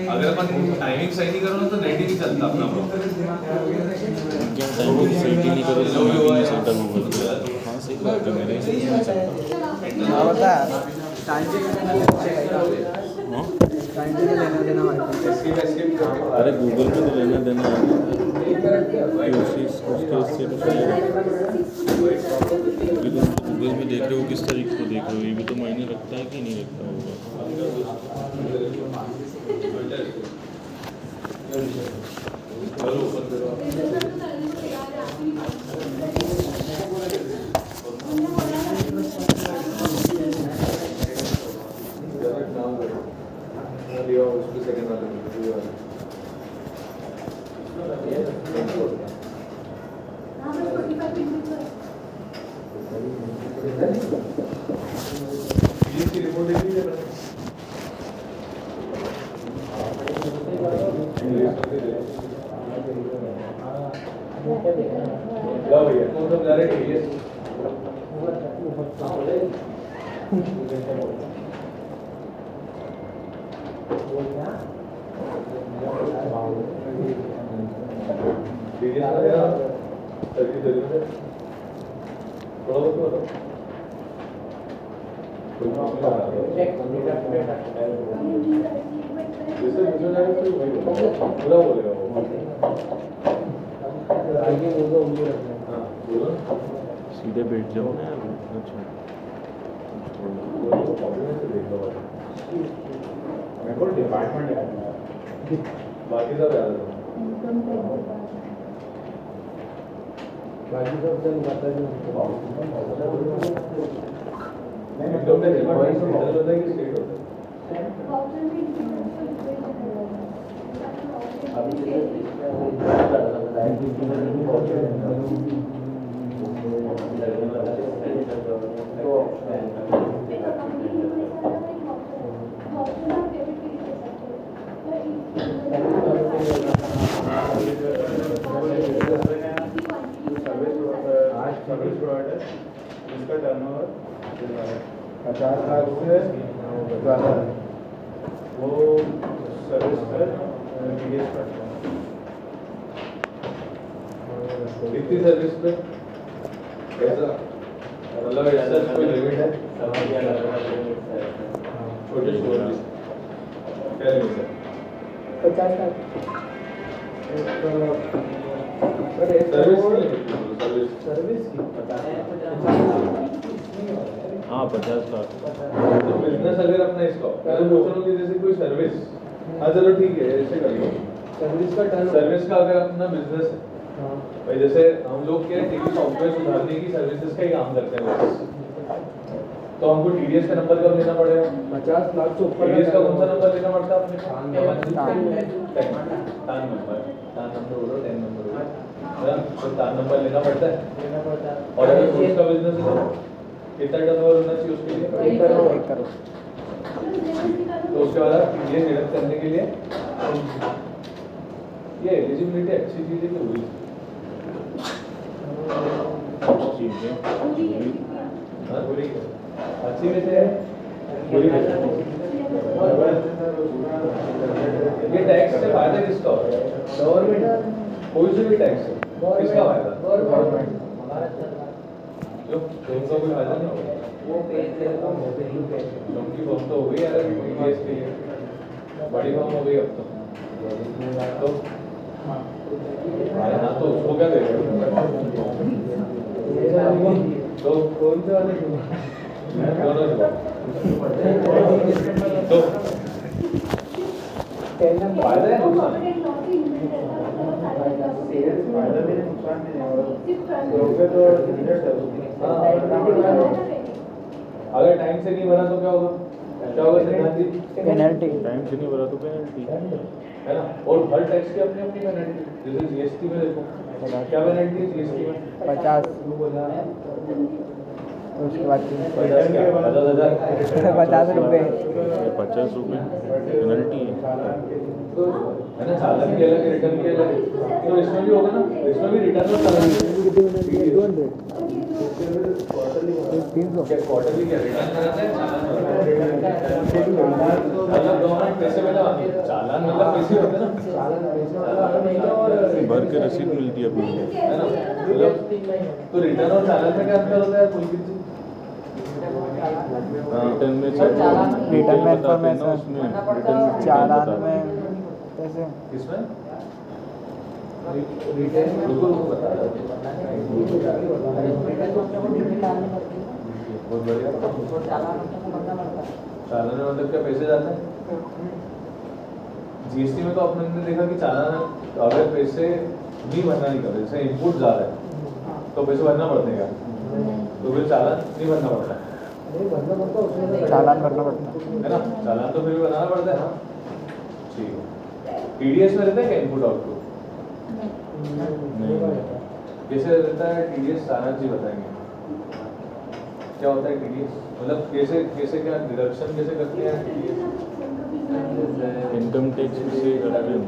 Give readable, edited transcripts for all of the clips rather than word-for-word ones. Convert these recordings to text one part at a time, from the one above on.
अगर अपन टाइमिंग सही नहीं करो ना तो नेट ही नहीं चलता अपना टाइमिंग सही नहीं करो तो सेंटर में बोल दिया। हाँ सही बात है मेरे से नहीं चलता। होता है अरे गूगल पे तो लेना देना है उसके गूगल में देख रहे हो किस तरीके से देख रहे हो, ये भी तो मायने रखता है कि नहीं रखता होगा। सीधे बैठ जाओ ना। अच्छा बाकी सब याद है। सर्विस प्रोवाइडर इसका टर्नओवर 50 लाख से ज़्यादा है, वो सर्विस पर टीडीएस करता है। कितनी सर्विस पे ऐसा मतलब ऐसा कोई लिमिट है? छोटे स्टोर में क्या लिमिट है? 50 लाख। सर्विस की हाँ 50 लाख। तो बिजनेस अगर अपना इसका मैं पूछ रहा हूँ कि जैसे कोई सर्विस, हाँ चलो ठीक है ऐसे कर लो। सर्विस का टर्न सर्विस का अगर अपना बिजनेस है, भाई जैसे हम लोग क्या टीवी सॉफ्टवेयर सुधारने की सर्विसेज का ही काम करते हैं बस, तो हमको टीडीएस का नंबर कब लेना पड़ेगा? 50 लाख से ऊपर टीडीएस का कौन सा नंबर लेना पड़ता है अपने को? टान नंबर बोलो, 10 नंबर बोलो, तो टान नंबर लेना पड़ता है। और अगर उसका बिजनेस है तो कितना टर्नओवर होना चाहिए उसके लिए? 1 करोड़। तो उसके बाद आप टीडीएस डिडक्ट करने के लिए ये एलिजिबिलिटी अच्छी चीज है कि हुई अच्छी वैसे है बुरी वैसे। ये टैक्स से फायदा किसका होता है? गवर्नमेंट। कोई से भी टैक्स है किसका फायदा? गवर्नमेंट। क्यों उनका कोई फायदा नहीं होगा? क्योंकि फॉर्म तो हो गई यार टीडीएस के लिए, बड़ी फॉर्म हो गई अब तो हाँ तो उसको क्या देगा? तो कौन से वाले मैं दोनों जवाब तो फायदा है नुकसान फायदा भी है, नुकसान भी है। लोगे तो इमीडिएट है। अगर टाइम से नहीं भरा तो क्या होगा सिद्धांत जी? पेनल्टी टाइम से नहीं भरा तो पेनल्टी। है ना। और हर टैक्स की अपनी अपनी पेनल्टी, जैसे जीएसटी में देखो क्या पेनल्टी है जीएसटी में 50 उसके बाद 50 रुपये 50 रुपये पेनल्टी है। है ना। चालान की अलग रिटर्न की अलग, तो इसमें भी होगा ना, इसमें भी रिटर्न और चालान क्या क्वार्टरली क्या रिटर्न कराते हैं मतलब गवर्नमेंट पैसे में चालान मतलब पैसे होते हैं ना भर के रसीद मिलती है अपनी। है ना। मतलब तो रिटर्न और चालान में क्या अंतर होता है कुल किसी रिटर्न में रिटर्न में इंफॉर्मेशन, चालान में पैसे। इसमें बिल्कुल बता रहा बहुत बढ़िया। चालान में मतलब क्या पैसे जाते हैं? जीएसटी में तो आपने देखा कि चालान अगर पैसे नहीं भरना नहीं कर रहे, जैसे इनपुट जा रहा है तो पैसे भरना पड़ते हैं क्या? तो फिर चालान नहीं भरना पड़ता है, चालान भरना पड़ता है ना। चालान तो फिर भी बनाना पड़ता है ना। ठीक है। टीडीएस में रहता है क्या इनपुट आउटपुट? कैसे रहता है टीडीएस? सारंग जी बताएंगे क्या होता है टीडीएस, मतलब कैसे कैसे क्या डिडक्शन कैसे करते हैं टीडीएस? इनकम टैक्स से करते हैं।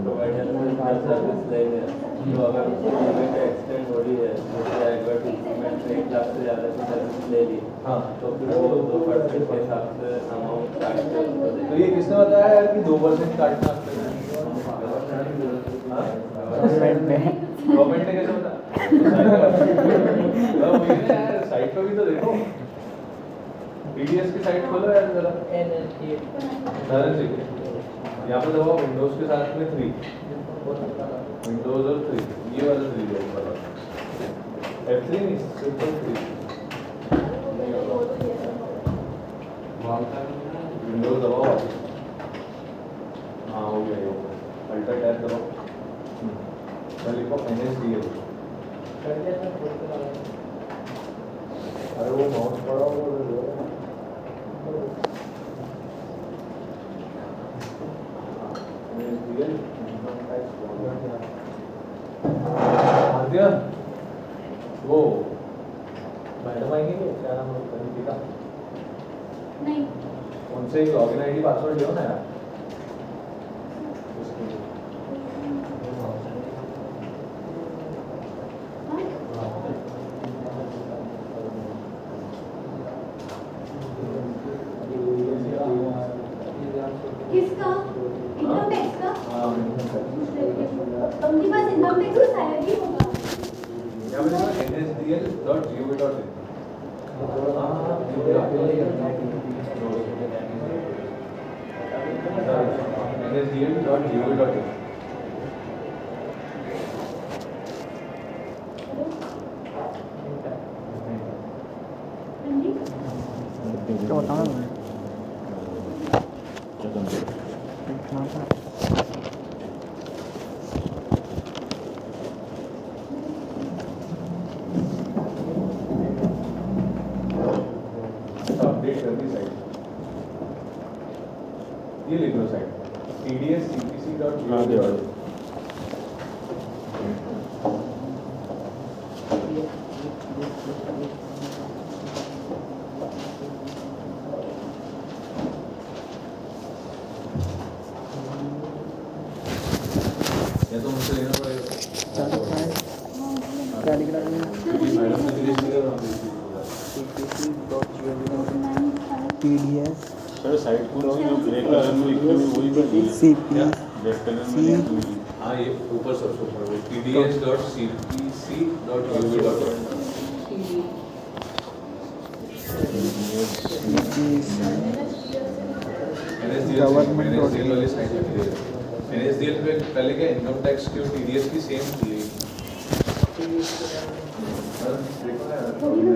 तो अगर लिमिट एक्सटेंड हो रही है, जैसे एडवर्टीजमेंट 1 लाख से ज़्यादा की सर्विस ले ली, हाँ तो फिर वो 2% के हिसाब से अमाउंट काट के उसको तो देते ये किसने बताया यार कि 2% काटना आपके? गवर्नमेंट ने गवर्नमेंट ने कैसे बताया? साइट पे भी तो देखो, टीडीएस की साइट खोलो यार जरा। सारंग जी यहाँ पे दबाओ विंडोज के साथ में 3 विंडोज और 3 ये वाला 3 दो F3 नहीं सिर्फ 3 विंडोज दबाओ। हाँ हो गया ये अल्टर टैब दबाओ, मैं लिखो NSDL। अरे वो माउस पड़ा वो NSDL वो मैडम आएंगे क्या नाम है उनका? नहीं उनसे एक लॉगिन आईडी पासवर्ड लो ना यार। किसका? इनकम टैक्स का? हाँ उनके पास इनकम टैक्स का सैलरी होगा। क्या बोलेगा nsdl.gov.in nsdl.gov.in हाँ जी तो बताओ ना क्या करना है? इतना सा अपडेट कर दी साइट, ये लिख लो साइट हाँ दे tdscpc.gov.in। या तो मुझसे लेना पड़ेगा क्या लिख रहा है मैडम ने लिस्ट दिया था TDS सर साइड को जो ग्रे कलर में लिखी हुई वही बनी है। CP रेड कलर में लिखी हुई है। हाँ ये ऊपर सबसे ऊपर वो tds.cpc.gov.in। NSDL वाली साइट पे NSDL पे पहले क्या इनकम टैक्स की और TDS की सेम थी। थोड़ी ना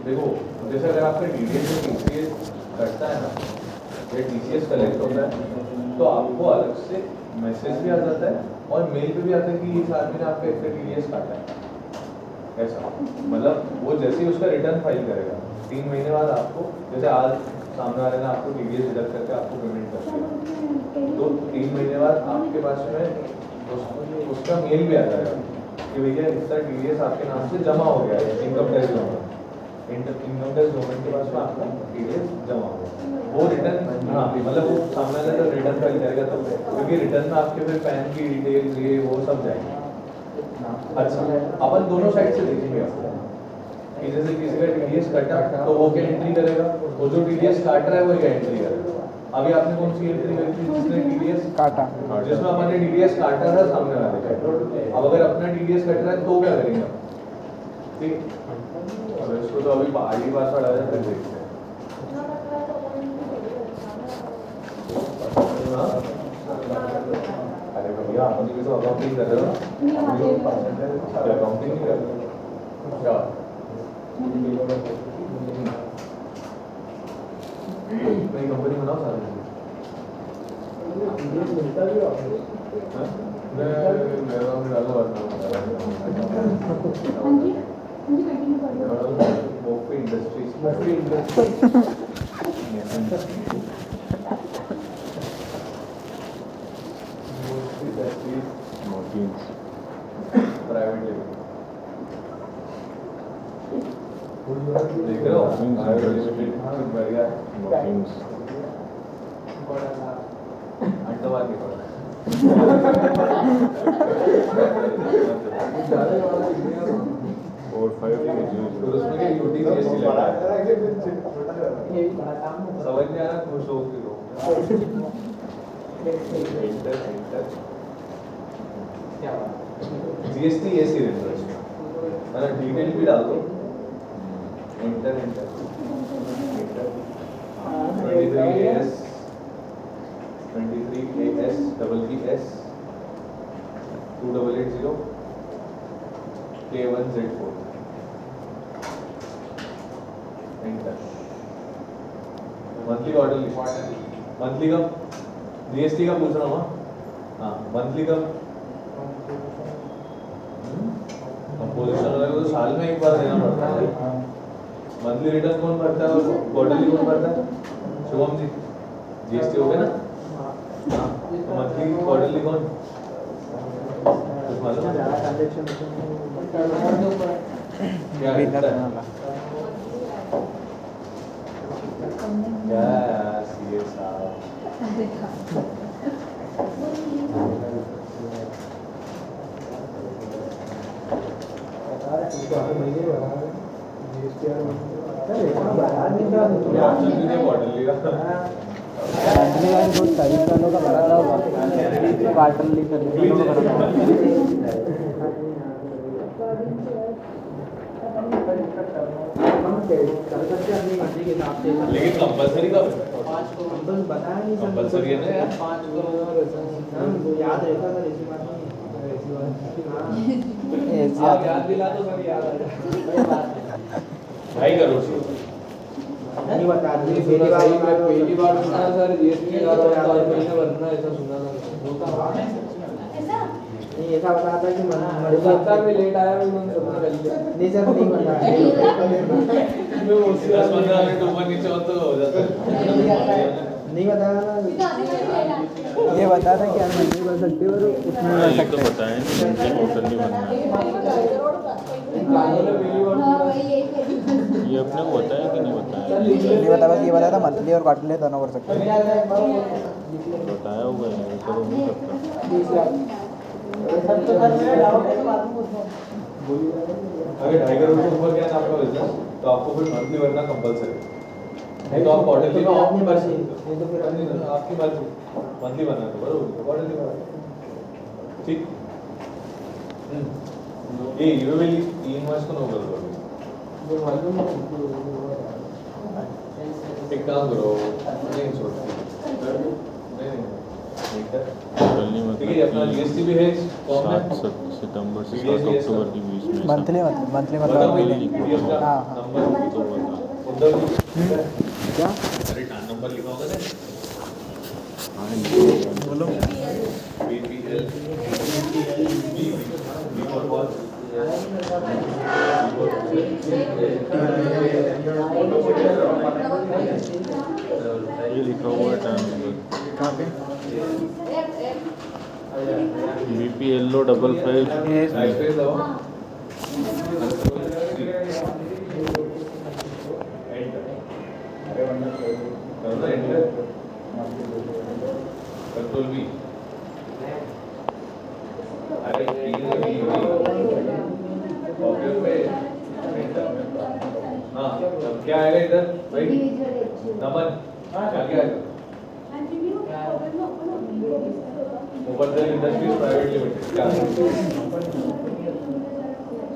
देखो जैसे अगर आपका DDS में TCS कटता है ना या TCS कलेक्ट होता है तो आपको अलग से मैसेज भी आ जाता है और मेल पे भी आता है कि इस आदमी ने आपका इसका TDS काटा है। ऐसा मतलब वो जैसे ही उसका रिटर्न फाइल करेगा 3 महीने बाद आपको, जैसे आज सामने वाले ने आपको TDS डिडक्ट करके आपको पेमेंट कर दिया, तो 3 महीने बाद आपके पास में उसका मेल भी आ जाएगा कि भैया इसका TDS आपके नाम से जमा हो गया है इनकम टैक्स गवर्नमेंट के पास में आपका TDS जमा हो गया। वो रिटर्न, हाँ मतलब वो सामने वाला जब रिटर्न फाइल करेगा तो, क्योंकि रिटर्न में आपके फिर पैन की डिटेल्स ये वो सब जाएंगे। अच्छा अपन दोनों साइड से देखेंगे आपको कि जैसे किसी का TDS कटा तो वो क्या एंट्री करेगा, वो जो TDS काट रहा है वो क्या एंट्री करेगा। अभी आपने कौन सी एंट्री करी थी जिसने TDS काटा, जिसमें अपन ने TDS काटा था सामने वाले का। अब अगर अपना TDS कट रहा है तो क्या करेंगे, ठीक। अब इसको तो अभी आगे पासवर्ड आ जाए फिर देखते हैं। अरे भैया अपन भी तो अकाउंटिंग कर रहे हो, अकाउंटिंग नहीं कर रहे क्या? नई कंपनी बनाओ सारे। मेरा भी डालो इंडस्ट्रीज प्राइवेट देख रहे हो बढ़िया अंडा मार के पड़ा 4 5 तो उसमें क्या यूटी जीएसटी लगा है, समझ नहीं आ रहा खुश हो के लोग जीएसटी ये सी रहता है ना, डिटेल भी डाल दो inter 23AS double ES 2880 K1Z4 inter. Monthly order list, monthly कब जीएसटी का पूछ रहा हूँ। हाँ मंथली कब, कंपोजिशन वाले को तो साल में एक बार देना पड़ता है। मंथली रिटर्न कौन भरता है और क्वार्टरली कौन भरता है? शुभम जी जीएसटी हो गया ना। हाँ मंथली क्वार्टरली कौन कुछ मालूम है? क्या सीए साहब लेकिन कंपलसरी कब कंपलसरी है ना यार, 5 करोड़ याद रहता सर, ऐसी बात नहीं। आप याद दिला तो सर याद आ जाए। 2.5 करोड़ नहीं बता दी पहली बार सुना सर, जीएसटी का हर महीने भरना ऐसा सुना था। ऐसा नहीं ऐसा बताया था कि सरकार में लेट आया उन्होंने सबने कर लिया। नहीं सर नहीं बताया। 10-15 मिनट ऊपर नीचे हो तो हो जाता है। नहीं बताया ना, ये बताया था कि आप नहीं कर सकते और उसमें ये तो बताएं नहीं टोटल नहीं बनना है। ये अपने को बताया कि नहीं बताया? नहीं बता, बस ये बताया था मंथली और क्वार्टरली दोनों कर सकते हैं। बताया होगा ये तो नहीं करता। अगर 2.5 करोड़ से ऊपर गया ना आपका बिजनेस तो आपको फिर मंथली भरना कंपलसरी, नहीं तो आप क्वार्टरली में अपनी मर्जी, नहीं तो फिर आपकी मर्जी मंथली भरना तो बरोबर क्वार्टरली भरना ठीक। ये यूजुअली इनवॉइस को नो कर दो। एक काम करो नहीं छोड़ नहीं निकलनी ठीक है, अपना जीएसटी भी है फॉर्म में 7 सितंबर से 7 अक्टूबर के बीच में मंथली मतलब बताओ महीने पीडीएफ का हाँ, हाँ। नंबर तो बता उधर क्या अरे टान नंबर लिखा होगा ना हाँ बोलो बीपीएल बी फॉर बॉल ये लिखा हुआ है टाइम नंबर कहाँ पे BPLO 55 ये राइट पे दबाओ एंटर एंटर कंट्रोल बी अरे कॉपी पे हाँ अब क्या आएगा इधर भाई नमन क्या क्या आएगा ओवरदल इंडस्ट्रीज प्राइवेट लिमिटेड क्या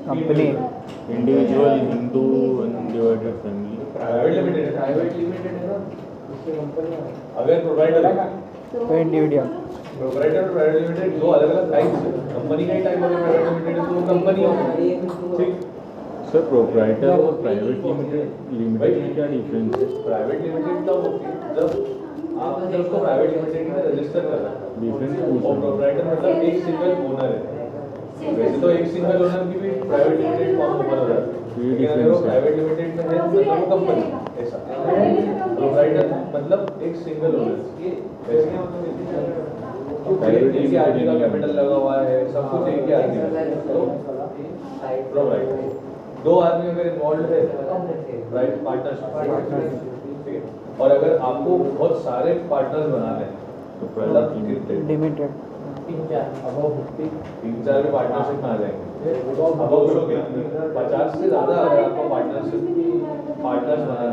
company individual Hindu undivided family private limited है ना उसकी कंपनी अगर प्रोवाइडर तो इंडिविजुअल प्रोप्राइटर और प्राइवेट लिमिटेड दो अलग अलग टाइप्स है कंपनी का ही टाइप अगर प्राइवेट लिमिटेड है तो वो कंपनी होगी ठीक सर प्रोप्राइटर और प्राइवेट लिमिटेड में क्या डिफरेंस है प्राइवेट लिमिटेड तब होती है जब आपने उसको प्राइवेट लिमिटेड में रजिस्टर कर रहा है डिफरेंस और प्रोप्राइटर मतलब एक सिंगल ओनर है वैसे तो एक सिंगल ओनर की भी प्राइवेट लिमिटेड फॉर्म ओपन हो जाता है लेकिन अगर वो प्राइवेट लिमिटेड में है मतलब वो कंपनी ऐसा प्रोप्राइटर मतलब एक सिंगल ओनर वैसे प्राइवेट एक ही आदमी का कैपिटल लगा हुआ है सब कुछ एक ही आदमी का तो प्रोप्राइटर दो आदमी अगर इन्वॉल्व है राइट पार्टनरशिप ठीक है और अगर आपको बहुत सारे पार्टनर्स बनाने हैं तो मतलब कितने लिमिटेड तीन चार भी पार्टनरशिप में आ जाएंगे अब उसको 50 से ज़्यादा अगर आपको पार्टनर्स बनाना है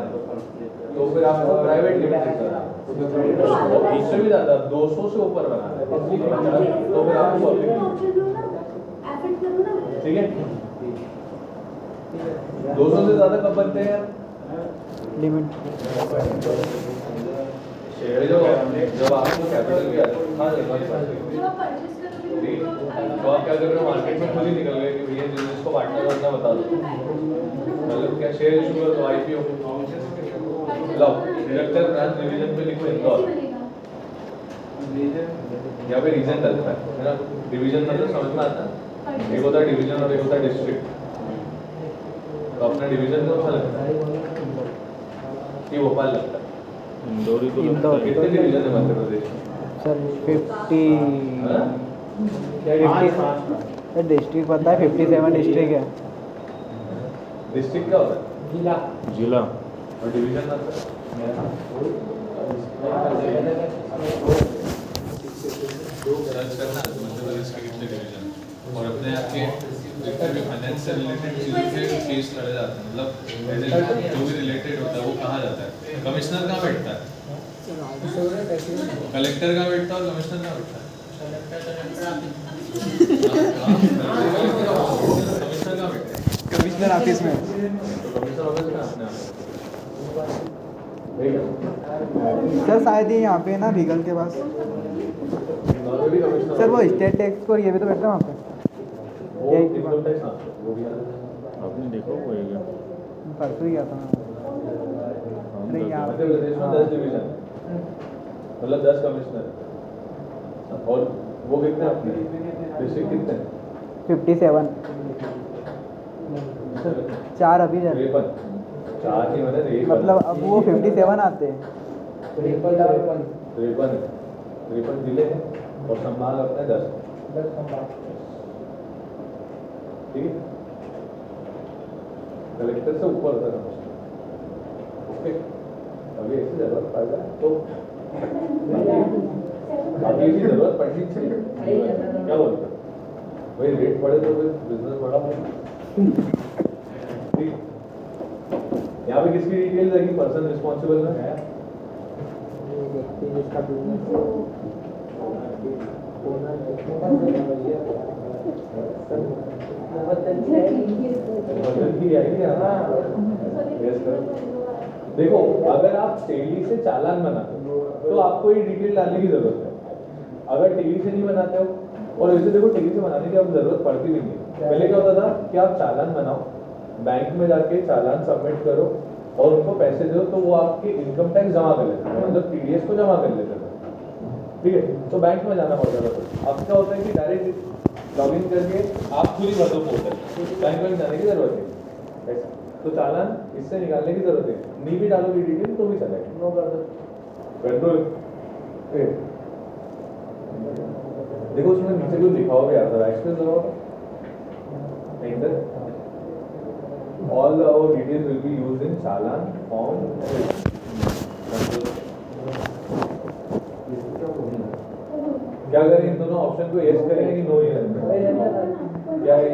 तो फिर आपको प्राइवेट लिमिटेड करना है इससे भी ज़्यादा 200 से ऊपर बनाना है तो फिर आपको पब्लिक ठीक है 200 से ज़्यादा कब बनते हैं लिमिट शेयर जब आपको कैपिटल की तो आप क्या कर रहे हो मार्केट में खुद ही निकल गए कि भैया जिसको पार्टनर बनना बता दो मतलब क्या शेयर इशू करो तो आईपीओ लो डायरेक्टर ब्रांच डिवीजन पे लिखो इंदौर यहाँ पे रीजन डलता है ना डिवीजन मतलब समझ में आता है एक होता है डिवीजन और एक होता है डिस्ट्रिक्ट तो अपना डिवीजन कौन सा लगता है ये भोपाल लगता है इंदौर ही तो लगता इंदौर। है कितने डिवीजन है मध्य प्रदेश में सर 50 डिस्ट्रिक्ट पता है 57 डिस्ट्रिक्ट है डिस्ट्रिक्ट क्या होता है जिला और डिवीजन मतलब सर्च करना मध्य प्रदेश के कितने डिवीजन और अपने आप के जितने भी फाइनेंस से रिलेटेड चीज़ों के केस लड़े जाते हैं मतलब एज जो भी रिलेटेड होता है वो कहाँ जाता है कमिश्नर कहाँ बैठता है कलेक्टर कहाँ बैठता है और कमिश्नर कहाँ बैठता है कमिश्नर कहाँ बैठता है कमिश्नर ऑफिस में तो कमिश्नर ऑफिस में अपने सर शायद ये यहाँ पे है ना रीगल के पास सर वो स्टेट टैक्स और ये भी तो बैठता है वहाँ पे यही की बात। आपने देखा हुआ है क्या परसों ही गया था हम नहीं, तो यहाँ मध्य प्रदेश में 10 डिवीजन मतलब 10 कमिश्नर और वो कितने हैं अपने डिस्ट्रिक्ट कितने हैं 57 4 अभी जा 53 चार ही मैंने एक मतलब अब वो 57 आते हैं 53 जिले हैं और संभाग अपने 10 ठीक है कलेक्टर से ऊपर होता है ओके अभी ऐसी जरूरत पड़ जाए तो अभी ऐसी जरूरत पड़नी चाहिए क्या बोलते भाई रेट बढ़े तो फिर बिजनेस बढ़ा ठीक यहाँ पे किसकी डिटेल लगी पर्सन रिस्पॉन्सिबल में देखो अगर आप डेली से चालान बनाते हो तो आपको ये डिटेल डालने की जरूरत है अगर टेली से नहीं बनाते हो, और वैसे देखो टेली से बनाने की अब जरूरत पड़ती भी नहीं है। पहले क्या होता था कि आप चालान बनाओ, बैंक में जाके चालान सबमिट करो और उनको पैसे दो, तो वो आपके इनकम टैक्स जमा कर लेते थे, मतलब टीडीएस को जमा कर लेते थे। ठीक है, तो बैंक में जाना पड़ता था। अब क्या होता है कि डायरेक्ट लॉग इन करके आप खुद ही भर दो पोर्टल, बैंक में जाने की जरूरत है ऐसा। तो चालान इससे निकालने की जरूरत है, नहीं भी डालोगे डिटेल तो भी चलेगा। नो कर दो पेट्रोल। देखो उसमें नीचे कुछ लिखा होगा यार, एक्सप्रेस होगा enter, all our details will be used in challan form। क्या करें, इन दोनों ऑप्शन को यस करें कि नो ही करें? क्या है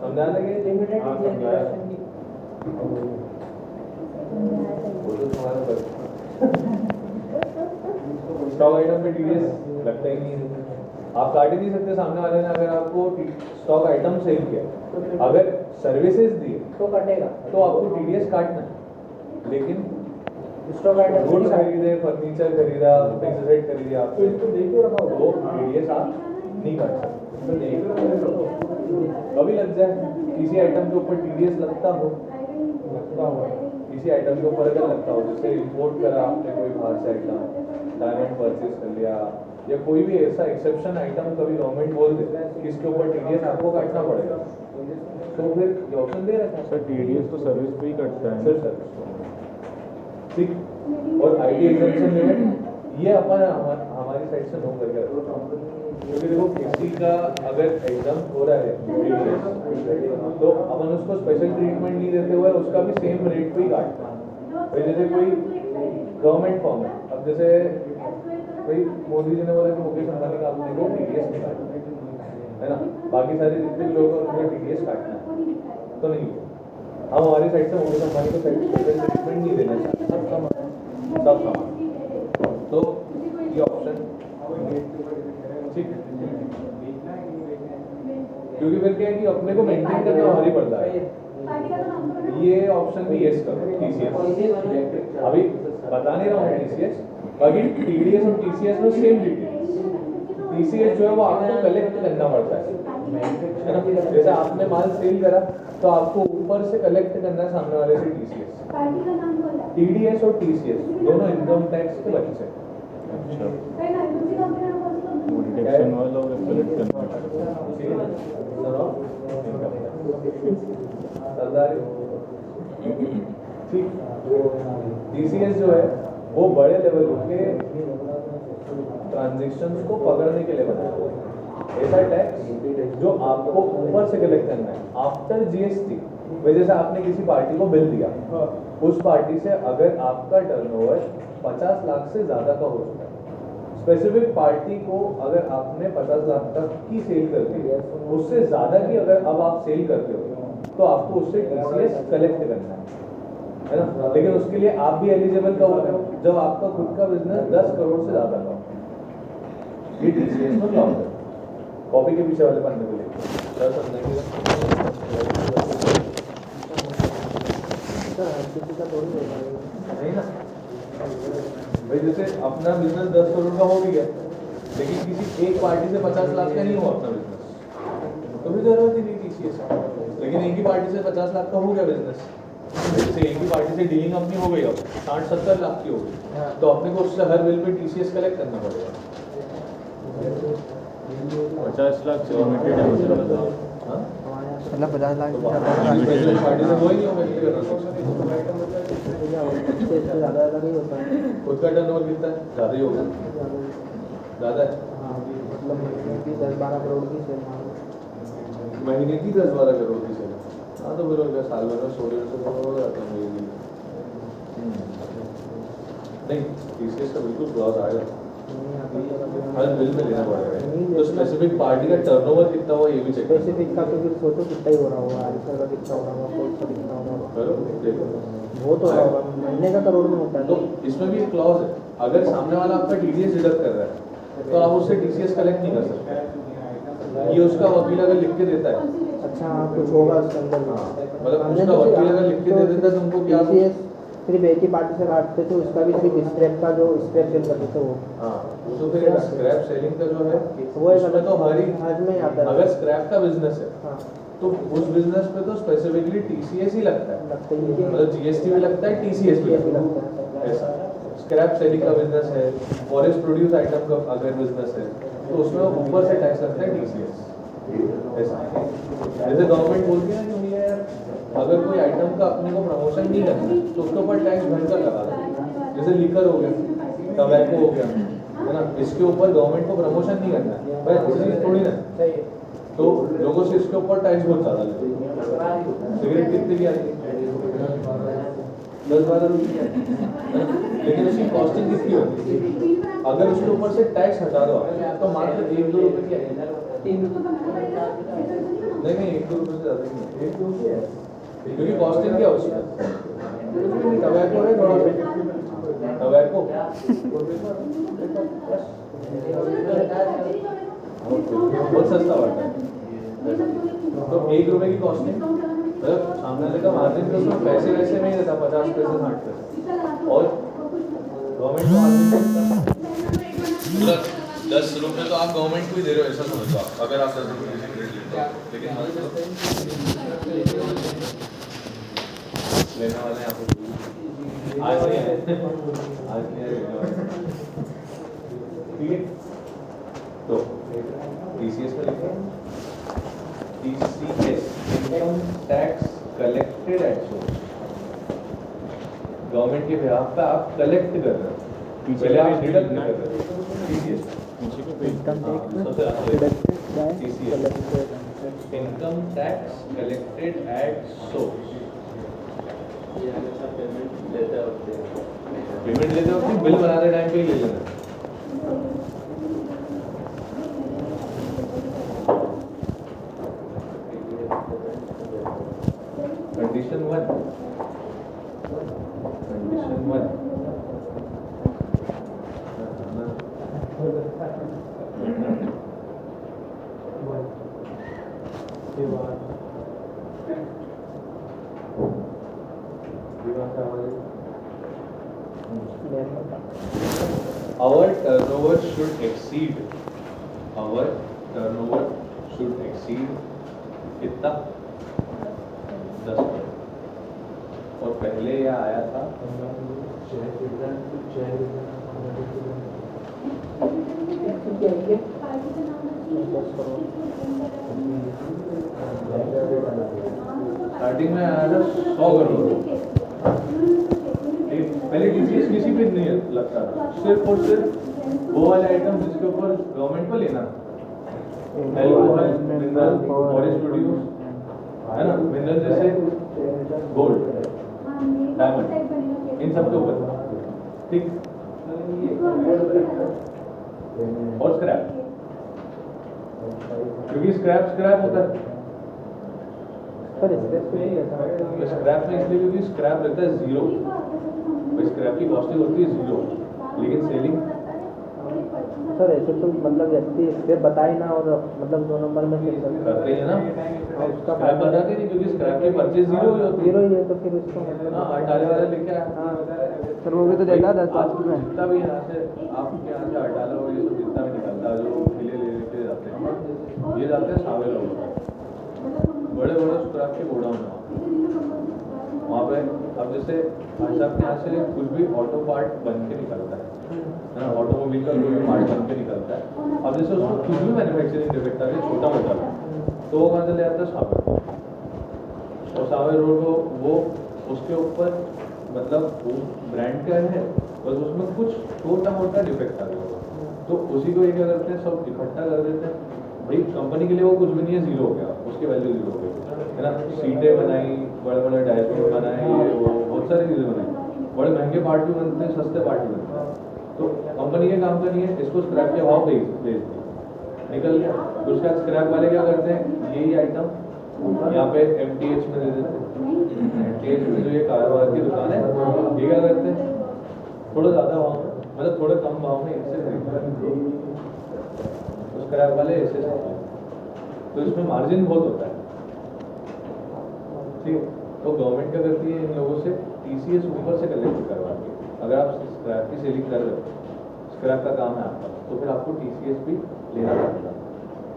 समझा लगे? हाँ समझाया, वो तो तुम्हारा स्टॉक आइटम पे टीडीएस लगता ही नहीं है, आप काट ही नहीं सकते सामने वाले ने अगर आपको स्टॉक आइटम सेल किया। अगर सर्विसेज दिए तो कटेगा, तो आपको टीडीएस काटना है, लेकिन स्टॉक आइटम गुड्स खरीदे, फर्नीचर खरीदा, फिक्स रेट खरीदे आपने, तो टीडीएस आप नहीं काट सकते। कभी लग जाए किसी आइटम के ऊपर टीडीएस लगता हो, किसी आइटम के ऊपर अगर लगता हो, जैसे इंपोर्ट करा आपने कोई बाहर से आइटम, डायमंड परचेज कर लिया, या कोई भी ऐसा एक्सेप्शन आइटम कभी गवर्नमेंट बोल देता है कि इसके ऊपर टीडीएस आपको काटना पड़ेगा, तो फिर ये ऑप्शन दे रखा है सर टीडीएस तो सर्विस पे ही कटता है सर सर्विस। ठीक, और आईटी एग्जामिनेशन लिमिट ये अपन हमारी साइड से नो करके रखो, क्योंकि देखो किसी का अगर एग्जाम हो रहा है तो अपन उसको स्पेशल ट्रीटमेंट नहीं देते हुए उसका भी सेम रेट पे ही काटना है। जैसे कोई गवर्नमेंट फॉर्म है, अब जैसे भाई मोदी जी ने बोला कि मुकेश अंबानी का आपने को टीडीएस नहीं काटना है ना, बाकी सारे जितने भी लोग हैं उनको टीडीएस काटना है, तो नहीं हम हमारी साइड से मुकेश अंबानी को स्पेशल ट्रीटमेंट नहीं देना चाहते, सब समान। तो ये ऑप्शन ठीक, क्योंकि फिर क्या है कि अपने को मेंटेन करना भारी पड़ता है। ये ऑप्शन भी यस करो, टीसीएस अभी बता नहीं रहा हूँ टीसीएस, बाकी टीडीएस और टीसीएस में सेम डिटेल्स। टीसीएस जो है वो आपको कलेक्ट करना पड़ता है ना, जैसे आपने माल सेल करा तो आपको ऊपर से कलेक्ट करना है सामने वाले से टीसीएस। टीडीएस और टीसीएस दोनों इनकम टैक्स के बच्चे हैं। वो डिडक्शन वाला और कलेक्ट करना ठीक। टीसीएस जो है वो बड़े लेवल के ट्रांजैक्शंस को पकड़ने के लिए बनाया हुआ है। ऐसा टैक्स जो आपको ऊपर से कलेक्ट करना है आफ्टर जीएसटी। जैसे आपने किसी पार्टी को बिल दिया, उस पार्टी से अगर आपका टर्नओवर 50 लाख से ज्यादा का हो चुका है, स्पेसिफिक पार्टी को अगर आपने 50 लाख तक की सेल कर दी, उससे ज्यादा की अगर अब आप सेल करते हो तो आपको उससे टीसीएस कलेक्ट करना है ना। लेकिन उसके लिए आप भी एलिजिबल कब होते हो, जब आपका खुद का बिजनेस 10 करोड़ से ज्यादा का हो। ये टीसीएस में क्लॉज है। कॉपी के पीछे वाले पन्ने को लेकर नहीं ना भाई, जैसे अपना बिजनेस 10 करोड़ का हो भी गया, लेकिन किसी एक पार्टी से 50 लाख का नहीं हुआ अपना बिजनेस, तो भी जरूरत ही नहीं टीसीएस। लेकिन एक ही पार्टी से 50 लाख का हो गया बिजनेस, जैसे एक ही पार्टी से डीलिंग अपनी हो गई, अब 60-70 लाख की हो गई, तो अपने को उससे हर बिल पे टीसीएस कलेक्ट करना पड़ेगा। 50 लाख से लिमिटेड है मतलब। मतलब 50 लाख पार्टी से वही नहीं होगा, इसलिए कर रहा ज़्यादा नहीं होता है। खुद का टर्नओवर कितना है, ज़्यादा ही होगा, ज़्यादा है। हाँ, मतलब 10-12 करोड़ की सेल महीने की 10-12 करोड़ की सेल। हाँ, तो फिर हो गया साल भर में 100-150 करोड़ हो जाता है मेरी। नहीं, टीसीएस का बिल्कुल क्लॉज आएगा, हर बिल में लेना पड़ेगा। तो स्पेसिफिक पार्टी का टर्नओवर कितना हुआ ये भी चेक स्पेसिफिक का तो फिर सोचो कितना ही हो रहा होगा, आंसर का कितना हो रहा होगा, कोर्स का कितना हो रहा होगा, करो देखो, वो तो होगा महीने का करोड़ में होता है। तो इसमें भी एक क्लॉज है, अगर सामने वाला आपका टीडीएस डिडक्ट कर रहा है तो आप उससे टीसीएस कलेक्ट नहीं कर सकते। ये उसका वकील अगर लिख के देता है, अच्छा हाँ, कुछ होगा उसके अंदर। हाँ, मतलब उसका वकील अगर लिख के दे देता है तुमको क्या सिर्फ एक ही पार्टी से काटते थे, उसका भी सिर्फ स्क्रैप का जो स्क्रैप सेल करते थे वो हाँ, तो फिर स्क्रैप सेलिंग का जो है वो एक उसमें तो हर ही हज में आता है। अगर स्क्रैप का बिजनेस है हाँ तो उस बिजनेस पे तो स्पेसिफिकली टीसीएस ही लगता है, लगता ही है, मतलब जीएसटी भी लगता है, टीसीएस भी भी लगता लगता है। है। ऐसा स्क्रैप सेलिंग का बिजनेस है, फॉरेस्ट प्रोड्यूस आइटम का अगर बिजनेस है तो उसमें ऊपर से टैक्स लगता है टीसीएस। ऐसा जैसे गवर्नमेंट बोलती है ना कि भैया यार अगर कोई आइटम का अपने को प्रमोशन नहीं करना है तो उसके ऊपर टैक्स भयंकर लगा दो। जैसे लिकर हो गया, टबैको हो गया, है ना, इसके ऊपर गवर्नमेंट को प्रमोशन नहीं करना है, भाई ऐसी चीज थोड़ी ना है। तो लोगों से इसके ऊपर टैक्स बहुत ज्यादा लगेगा। सिगरेट कितने की आती है? 10-12 रुपये की आती है, लेकिन उसकी कॉस्टिंग कितनी होती है? अगर उसके ऊपर से टैक्स हटा दो तो मात्र 1-2 रुपये की आएगी। नहीं 1-2 रुपये से ज्यादा नहीं, 1-2 की है, क्योंकि कॉस्टिंग क्या उसमें टबैको है, थोड़ा सा टबैको बहुत सस्ता पड़ता है। तो 1 रुपए की कॉस्टिंग, मतलब सामने वाले का मार्जिन तो उसमें पैसे वैसे नहीं रहता, 50 पैसे 60 पैसे, और गवर्नमेंट को मार्जिन पूरा 10 रुपए तो आप गवर्नमेंट को ही दे रहे हो, ऐसा समझ लो आप, अगर आप 10 रुपए की सिगरेट लेते हो। लेकिन लेने वाले हैं आपको आज नहीं आए, आज नहीं आए, ठीक है। तो टीसीएस में लिखा TCS income tax collected at source, government के बिहाफ पे आप कलेक्ट कर रहे हो, पहले आप डिडक्ट कर रहे हो। TCS income tax collected at source, payment लेते वक्त बिल बनाते टाइम पे ही ले लेना। Condition 1 Our turnover should exceed कितना 10%, और पहले यह आया था स्टार्टिंग में आया था 100 करोड़। पहले टीसीएस किसी पे नहीं लगता था, सिर्फ और सिर्फ वो वाले आइटम जिसके ऊपर गवर्नमेंट को लेना, एल्कोहल, मिनरल, फॉरेस्ट प्रोड्यूस, है ना, मिनरल जैसे गोल्ड, डायमंड, इन सब के ऊपर, ठीक। और स्क्रैप, क्योंकि स्क्रैप होता है स्क्रैप में, इसलिए क्योंकि स्क्रैप रहता है 0, स्क्रैप की कॉस्टिंग होती है 0, लेकिन सेलिंग सर ऐसे तो मतलब व्यक्ति स्क्रैप बताए ना, और मतलब 2 नंबर में करते हैं ना, उसका स्क्रैप बताते नहीं, क्योंकि स्क्रैप की परचेज 0 ही होती है। 0 ही है, तो फिर उसको मतलब हाँ, हटाने वाला लेके आया। हाँ सर वो भी तो देता 10 में। जितना भी यहाँ से आपके यहाँ से हटा लो, ये सब जितना भी निकलता है, जो किले ले लेके जाते हैं, ये जाते हैं सावे लोग, बड़े स्क्रैप के गोडाउन में, वहाँ पे। अब जैसे भाई साहब के यहाँ से कुछ भी ऑटो पार्ट बन के निकलता है ना, ऑटोमोबाइल का कोई भी पार्ट बन के निकलता है। अब जैसे उसको कुछ भी मैन्युफैक्चरिंग डिफेक्ट आ गया छोटा मोटा, तो वो कहाँ से ले आता है? सावे, और सावे रोड को वो उसके ऊपर मतलब वो ब्रांड का है, बस उसमें कुछ छोटा मोटा डिफेक्ट आ गया, तो उसी को ये क्या करते हैं, सब इकट्ठा कर देते हैं। भाई कंपनी के लिए वो कुछ भी नहीं है, 0 हो गया, उसकी वैल्यू 0 हो गई, है ना। सीटें बनाई, बड़े डैशबोर्ड बनाए, वो बहुत सारी चीज़ें बनाई, बड़े महंगे पार्ट भी बनते हैं, सस्ते पार्ट भी बनते हैं। तो कंपनी के काम का नहीं है, इसको स्क्रैप के भाव बेच दिया, निकल गया। तो उसके बाद स्क्रैप वाले क्या करते हैं, यही आइटम यहाँ पे MTH में दे देते हैं। MTH में जो ये कारवार की दुकान है, ये क्या करते हैं, थोड़ा ज़्यादा भाव में, मतलब थोड़े कम भाव में इससे खरीदते हैं, तो स्क्रैप वाले ऐसे चलते हैं, तो इसमें मार्जिन बहुत होता है, ठीक है। तो गवर्नमेंट क्या करती है, इन लोगों से TCS ऊपर से कलेक्ट करवाएंगे। अगर आप स्क्रैप की सेलिंग कर रहे हो, स्क्रैप का काम है आपका, तो फिर आपको TCS भी लेना पड़ेगा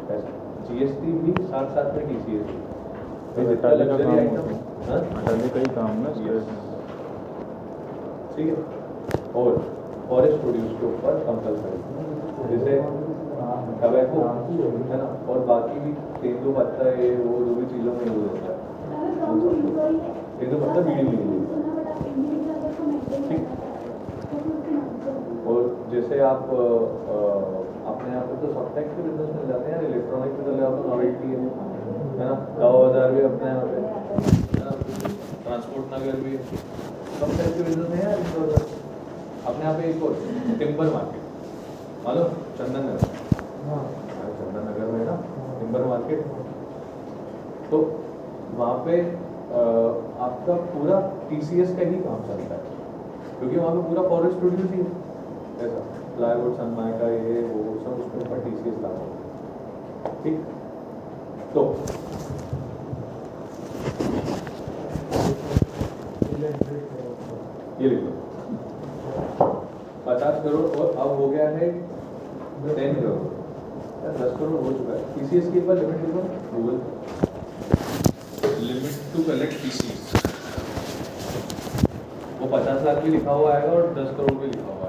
पैसा, GST भी साथ साथ में TCS भी। तो जितना हटाने का luxury काम item, होता हाँ? है, हटाने का ही काम ना Yes. ठीक है। और फॉरेस्ट प्रोड्यूस के ऊपर कंपलसरी, जैसे टबैको है ना, और बाकी भी तेंदू पत्ता है, वो जो भी चीज़ों में यूज होता है, तेंदू पत्ता बीड़ी में यूज होता है। और जैसे आप अपने यहाँ पे तो सॉफ्टटेक के बिजनेस मिल जाते हैं, इलेक्ट्रॉनिक में चले जाओ तो नॉवेल्टी है ना, दावा बाजार भी अपने यहाँ पे है ना, ट्रांसपोर्ट नगर भी सॉफ्टटेक के बिजनेस है यार इंदौर में। अपने यहाँ पे एक और टिम्बर मार्केट मालूम, चंदन नगर, चंदन नगर में ना टिम्बर मार्केट, तो वहाँ पे आपका पूरा TCS का ही काम चलता है, क्योंकि वहाँ पे पूरा फॉरेस्ट प्रोड्यूस ही है ऐसा, प्लाईवुड सनमाइका ये वो सब उसके ऊपर TCS लगा होता है। ठीक, तो ये लिख लो 50 करोड़, और अब हो गया है 10 करोड़, 10 करोड़ हो चुका है। TCS के ऊपर लिमिट लिखो Google, limit to collect TCS, वो 50 लाख भी लिखा हुआ आएगा और 10 करोड़ भी लिखा हुआ